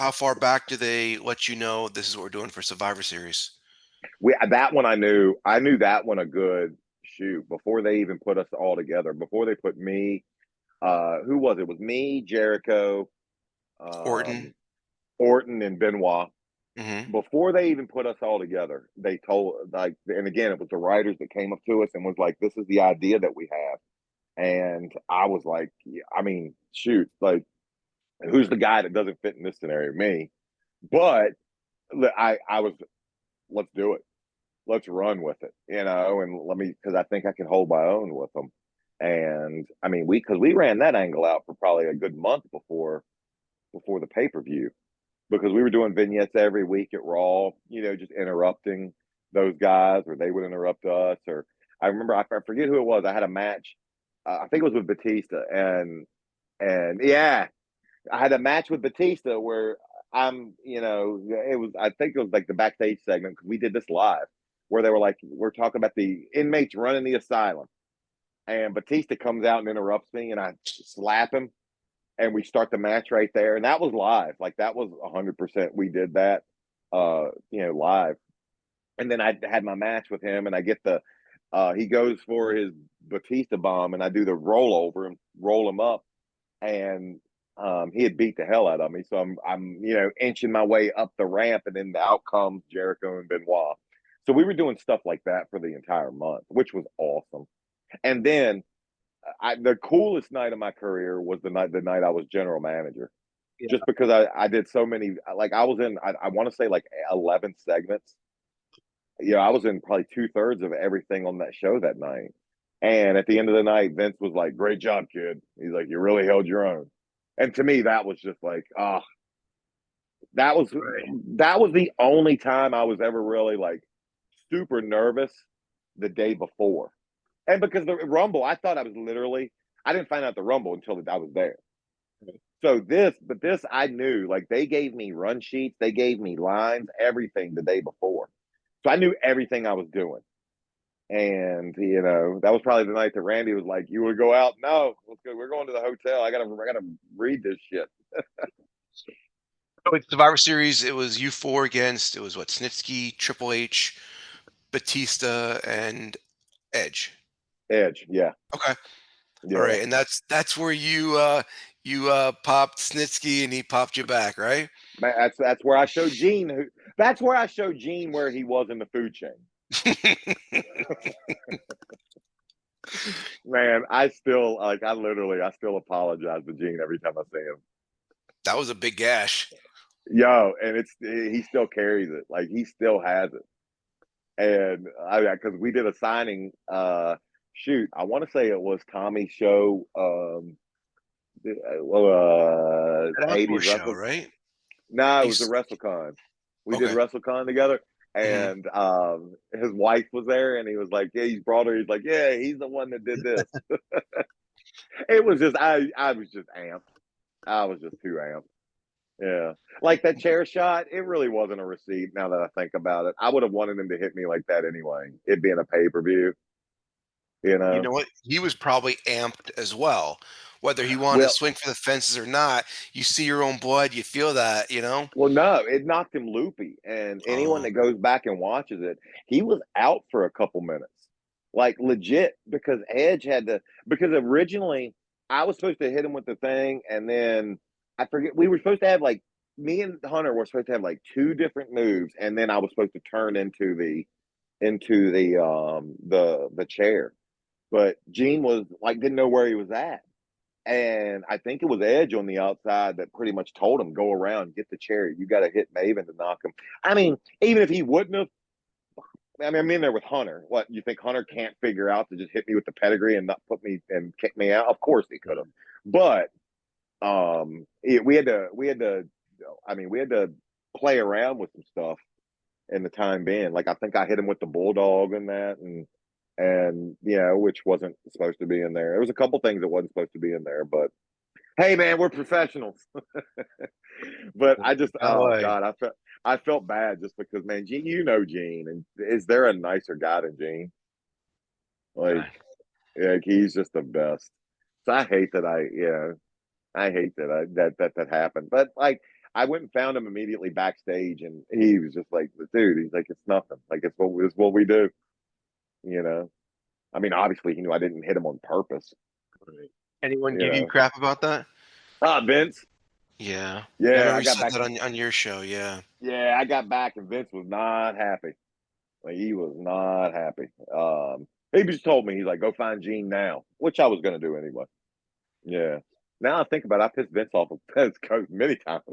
how far back do they let you know this is what we're doing for Survivor Series? We that one I knew that one a good shoot before they even put us all together. Before they put me, who was it? It was me, Jericho, Orton. um, Orton, and Benoit. Hmm. Before they even put us all together, they told like, and again, it was the writers that came up to us and was like, "This is the idea that we have." And I was like, yeah, I mean, shoot, like, who's the guy that doesn't fit in this scenario? Me. But I was, let's do it. Let's run with it, and let me, because I think I can hold my own with them. And I mean, because we ran that angle out for probably a good month before the pay per view, because we were doing vignettes every week at Raw, just interrupting those guys, or they would interrupt us. Or I remember, I forget who it was. I had a match. I think it was with Batista, and yeah, I had a match with Batista where it was, I think it was like the backstage segment, because we did this live, where they were like, we're talking about the inmates running the asylum, and Batista comes out and interrupts me, and I slap him, and we start the match right there, and that was live. Like, that was 100%. We did that, live. And then I had my match with him, and I get he goes for his Batista bomb, and I do the rollover and roll him up, and he had beat the hell out of me. So I'm inching my way up the ramp, and then out comes Jericho and Benoit. So we were doing stuff like that for the entire month, which was awesome. And then the coolest night of my career was the night I was general manager, Yeah. just because I did so many. Like, I was in, I want to say, like 11 segments. I was in probably 2/3 of everything on that show that night. And at the end of the night, Vince was like, "Great job, kid." He's like, "You really held your own." And to me, that was just like, that was Right. that was the only time I was ever really like super nervous the day before. And because the Rumble, I thought I didn't find out the Rumble until I was there. So this I knew, like, they gave me run sheets, they gave me lines, everything the day before. So I knew everything I was doing. And that was probably the night that Randy was like, "You would go out?" "No, let's go. We're going to the hotel. I gotta read this shit." So with Survivor Series, it was you four against, it was what, Snitsky, Triple H, Batista, and Edge. Edge, yeah, Okay. All yeah. right. And that's where you popped Snitsky and he popped you back, right? Man, that's where I showed Gene. That's where I showed Gene where he was in the food chain. Man, I still apologize to Gene every time I see him. That was a big gash. Yo, and he still carries it. Like, he still has it. And because we did a signing, shoot, I want to say it was Tommy's show, That outdoor 80s show, wrestle. right? No, it was the He's WrestleCon. We did okay. WrestleCon together, Hmm. and his wife was there, and he was like, "Yeah, he's brought her." He's like, "Yeah, he's the one that did this." It was just, I was just amped. I was just too amped. Yeah, like that chair shot. It really wasn't a receipt. Now that I think about it, I would have wanted him to hit me like that anyway. It being a pay per view, you You know. know what? He was probably amped as well. Whether he wanted to Well, swing for the fences or not, you see your own blood, you feel that, you know? no, it knocked him loopy, and anyone Oh, that goes back and watches it, he was out for a couple minutes, like, legit, because Edge had to. Because originally I was supposed to hit him with the thing, and then I forget, we were supposed to have, like, me and Hunter were supposed to have like two different moves, and then I was supposed to turn into the chair, but Gene was like, didn't know where he was at. And I think it was Edge on the outside that pretty much told him, "Go around, get the chair. You got to hit Maven to knock him." I mean, even if he wouldn't have, I mean, I'm in there with Hunter. What, you think Hunter can't figure out to just hit me with the pedigree and not put me and kick me out? Of course he could have. mm. But we had to. I mean, we had to play around with some stuff in the time being. Like, I think I hit him with the bulldog and that, and which wasn't supposed to be in there. There was a couple things that wasn't supposed to be in there, but hey, man, we're professionals. But I just, That oh way. God, I felt bad just because, man, Gene, Gene, and is there a nicer guy than Gene? Like, Okay. he's just the best. So I hate that I hate that that happened. But like, I went and found him immediately backstage, and he was just like, "Dude," he's like, "It's nothing. Like it's what we do." You know. I mean, obviously, he knew I didn't hit him on purpose. Right. Anyone You give you know. crap about that? Vince. Yeah. Yeah, I Yeah, remember I you got said back. that on your show. Yeah. Yeah, I got back, and Vince was not happy. Like he was not happy. He just told me he's like, "Go find Gene now," which I was going to do anyway. Yeah. Now I think about it, I pissed Vince off of his coach many times.